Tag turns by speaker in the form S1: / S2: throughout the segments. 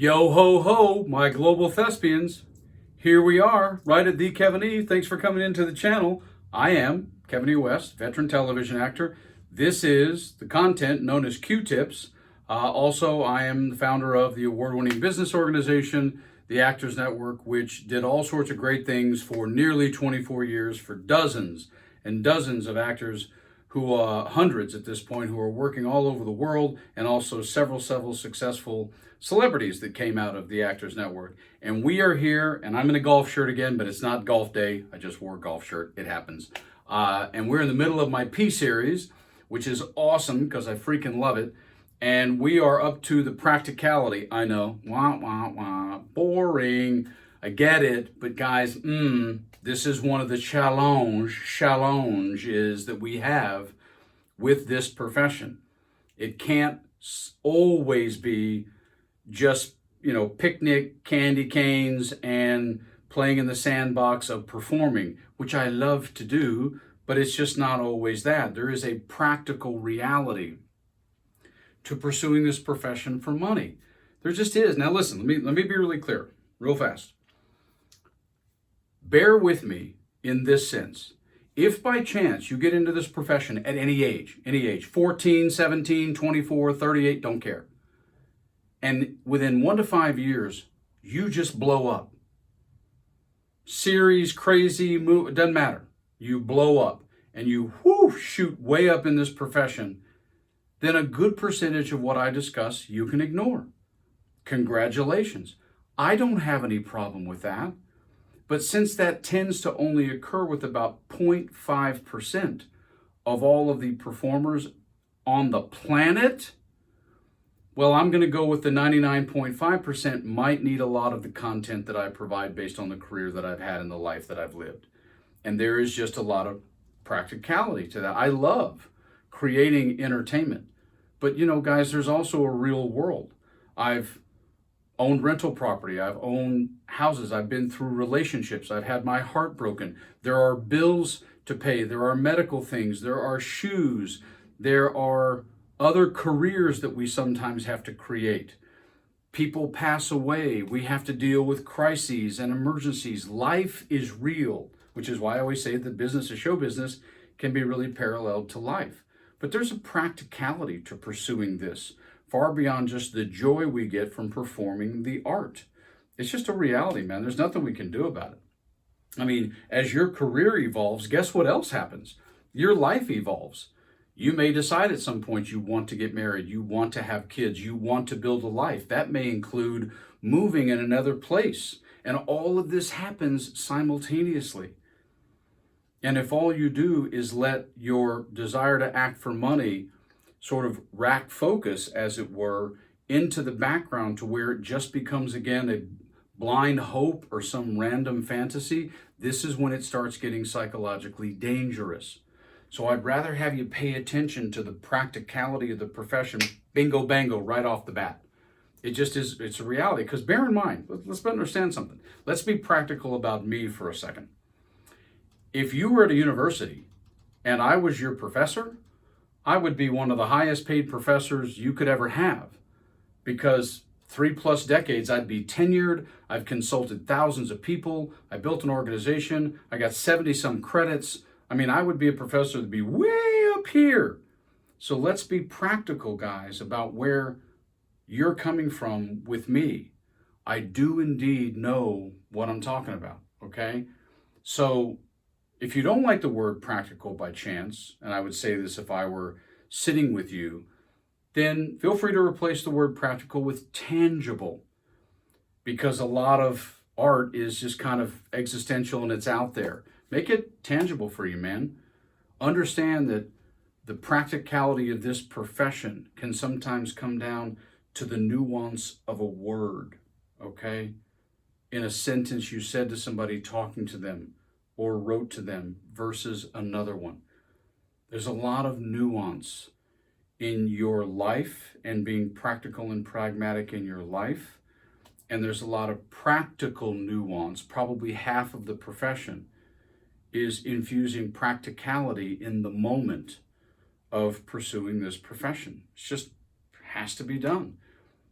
S1: Yo ho ho, my global thespians. Here we are, right at the Kevin E. Thanks for coming into the channel. I am Kevin E. West, veteran television actor. This is the content known as Q-Tips. Also, I am the founder of the award-winning business organization, the Actors Network, which did all sorts of great things for nearly 24 years for dozens and dozens of actors who, hundreds at this point, who are working all over the world, and also several successful celebrities that came out of the Actors Network. And we are here, and I'm in a golf shirt again, but it's not golf day. I just wore a golf shirt. It happens. And we're in the middle of my P series, which is awesome because I freaking love it. And we are up to the practicality. I know, wah, wah, wah, boring. I get it, but guys, this is one of the challenges that we have with this profession. It can't always be just, picnic, candy canes, and playing in the sandbox of performing, which I love to do, but it's just not always that. There is a practical reality to pursuing this profession for money. There just is. Now listen, let me be really clear, real fast. Bear with me in this sense. If by chance you get into this profession at any age, 14, 17, 24, 38, don't care. And within 1 to 5 years, you just blow up. Series, crazy, move, it doesn't matter. You blow up and you shoot way up in this profession, then a good percentage of what I discuss you can ignore. Congratulations. I don't have any problem with that. But since that tends to only occur with about 0.5% of all of the performers on the planet, well, I'm going to go with the 99.5% might need a lot of the content that I provide based on the career that I've had and the life that I've lived. And there is just a lot of practicality to that. I love creating entertainment. But, guys, there's also a real world. I've owned rental property. I've owned houses. I've been through relationships. I've had my heart broken. There are bills to pay. There are medical things. There are shoes. There are other careers that we sometimes have to create. People pass away. We have to deal with crises and emergencies. Life is real, which is why I always say that business is show business can be really paralleled to life. But there's a practicality to pursuing this, far beyond just the joy we get from performing the art. It's just a reality, man. There's nothing we can do about it. I mean, as your career evolves, guess what else happens? Your life evolves. You may decide at some point you want to get married, you want to have kids, you want to build a life. That may include moving in another place. And all of this happens simultaneously. And if all you do is let your desire to act for money sort of rack focus, as it were, into the background to where it just becomes, again, a blind hope or some random fantasy, this is when it starts getting psychologically dangerous. So I'd rather have you pay attention to the practicality of the profession, bingo bango, right off the bat. It just is, it's a reality. Because bear in mind, let's understand something. Let's be practical about me for a second. If you were at a university and I was your professor, I would be one of the highest paid professors you could ever have, because 3+ decades I'd be tenured. I've consulted thousands of people. I built an organization. I got 70 some credits. I mean, I would be a professor that'd be way up here. So let's be practical, guys, about where you're coming from with me. I do indeed know what I'm talking about, okay? So if you don't like the word practical by chance, and I would say this if I were sitting with you, then feel free to replace the word practical with tangible, because a lot of art is just kind of existential and it's out there. Make it tangible for you, man. Understand that the practicality of this profession can sometimes come down to the nuance of a word, okay? In a sentence you said to somebody talking to them or wrote to them versus another one. There's a lot of nuance in your life and being practical and pragmatic in your life. And there's a lot of practical nuance. Probably half of the profession is infusing practicality in the moment of pursuing this profession. It just has to be done.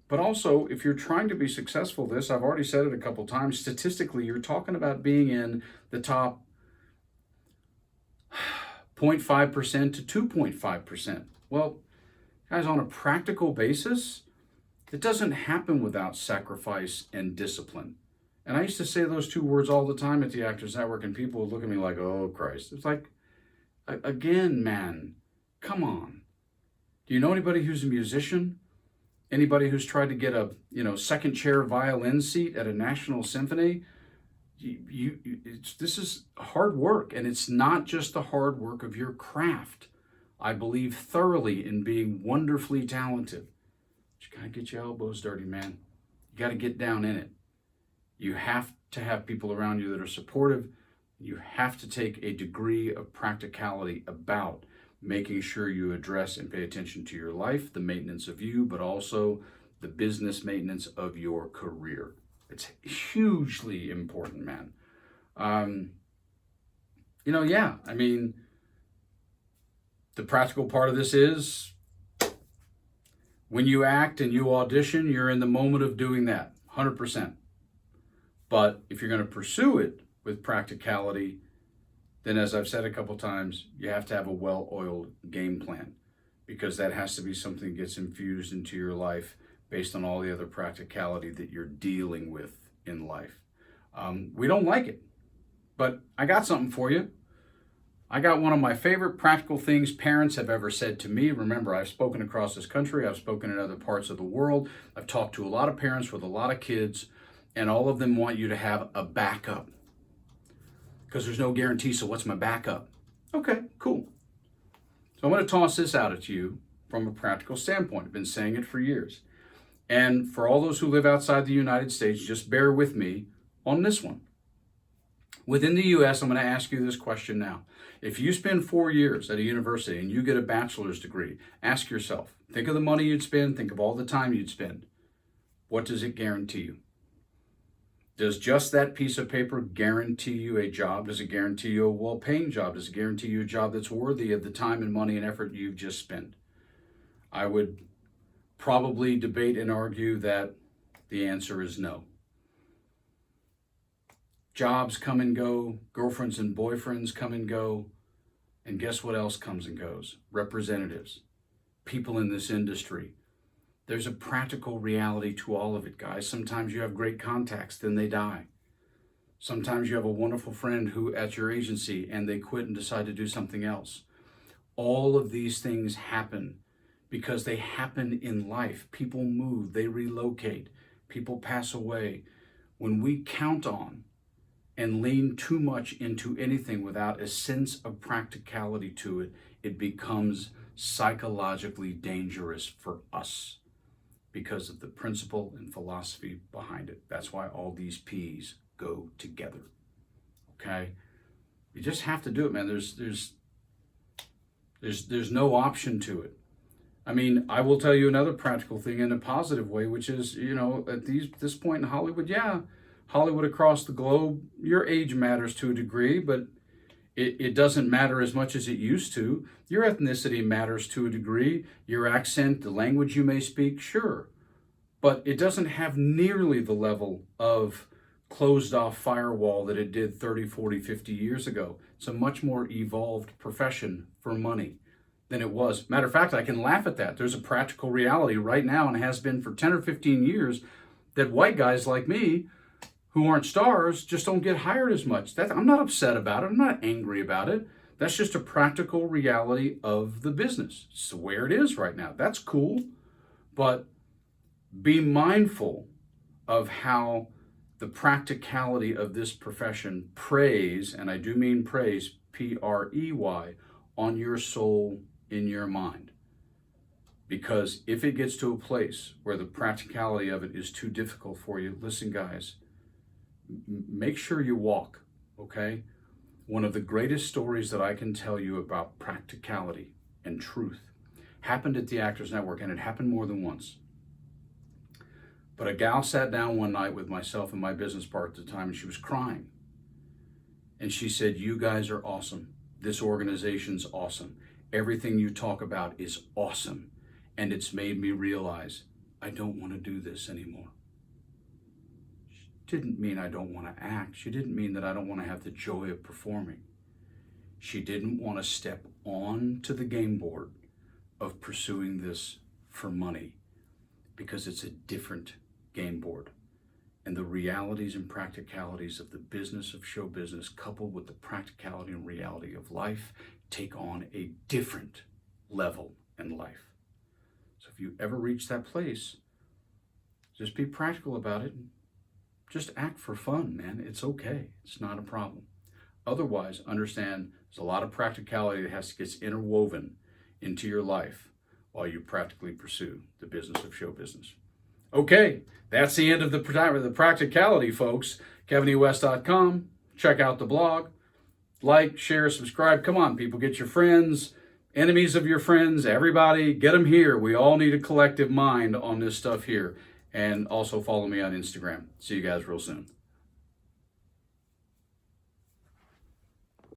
S1: But also, if you're trying to be successful, this, I've already said it a couple times, statistically, you're talking about being in the top 0.5% to 2.5%. Well, guys, on a practical basis, it doesn't happen without sacrifice and discipline. And I used to say those two words all the time at the Actors Network, and people would look at me like, oh, Christ. It's like, again, man, come on. Do you know anybody who's a musician? Anybody who's tried to get a second chair violin seat at a national symphony? This is hard work, and it's not just the hard work of your craft. I believe thoroughly in being wonderfully talented. But you gotta get your elbows dirty, man. You gotta get down in it. You have to have people around you that are supportive. You have to take a degree of practicality about making sure you address and pay attention to your life, the maintenance of you, but also the business maintenance of your career. It's hugely important, man. The practical part of this is when you act and you audition, you're in the moment of doing that, 100%. But if you're going to pursue it with practicality, then as I've said a couple times, you have to have a well-oiled game plan, because that has to be something that gets infused into your life based on all the other practicality that you're dealing with in life. We don't like it, but I got something for you. I got one of my favorite practical things parents have ever said to me. Remember, I've spoken across this country. I've spoken in other parts of the world. I've talked to a lot of parents with a lot of kids, and all of them want you to have a backup, because there's no guarantee. So what's my backup? Okay, cool. So I'm going to toss this out at you from a practical standpoint. I've been saying it for years. And for all those who live outside the United States, just bear with me on this one. Within the U.S., I'm going to ask you this question now. If you spend 4 years at a university and you get a bachelor's degree, ask yourself, think of the money you'd spend, think of all the time you'd spend. What does it guarantee you? Does just that piece of paper guarantee you a job? Does it guarantee you a well-paying job? Does it guarantee you a job that's worthy of the time and money and effort you've just spent? I would probably debate and argue that the answer is no. Jobs come and go, girlfriends and boyfriends come and go, and guess what else comes and goes? Representatives, people in this industry. There's a practical reality to all of it, guys. Sometimes you have great contacts, then they die. Sometimes you have a wonderful friend who at your agency and they quit and decide to do something else. All of these things happen because they happen in life. People move, they relocate, people pass away. When we count on and lean too much into anything without a sense of practicality to it, it becomes psychologically dangerous for us because of the principle and philosophy behind it. That's why all these P's go together. Okay? You just have to do it, man. There's no option to it. I mean, I will tell you another practical thing in a positive way, which is, at this point in Hollywood, Hollywood across the globe, your age matters to a degree, but it doesn't matter as much as it used to. Your ethnicity matters to a degree. Your accent, the language you may speak, sure. But it doesn't have nearly the level of closed off firewall that it did 30, 40, 50 years ago. It's a much more evolved profession for money than it was. Matter of fact, I can laugh at that. There's a practical reality right now, and has been for 10 or 15 years, that white guys like me who aren't stars just don't get hired as much. I'm not upset about it. I'm not angry about it. That's just a practical reality of the business. It's where it is right now. That's cool. But be mindful of how the practicality of this profession preys, and I do mean preys, P-R-E-Y, on your soul, in your mind. Because if it gets to a place where the practicality of it is too difficult for you, listen, guys, make sure you walk, okay? One of the greatest stories that I can tell you about practicality and truth happened at the Actors Network, and it happened more than once. But a gal sat down one night with myself and my business partner at the time, and she was crying. And she said, "You guys are awesome. This organization's awesome. Everything you talk about is awesome. And it's made me realize I don't want to do this anymore. She didn't mean I don't want to act. She didn't mean that I don't want to have the joy of performing. She didn't want to step on to the game board of pursuing this for money because it's a different game board. And the realities and practicalities of the business of show business, coupled with the practicality and reality of life, take on a different level in life. So if you ever reach that place, just be practical about it. Just act for fun, man. It's okay. It's not a problem. Otherwise, understand there's a lot of practicality that has to get interwoven into your life while you practically pursue the business of show business. Okay, that's the end of the practicality, folks. KevinEWest.com. Check out the blog. Like, share, subscribe. Come on, people. Get your friends, enemies of your friends, everybody. Get them here. We all need a collective mind on this stuff here. And also follow me on Instagram. See you guys real soon.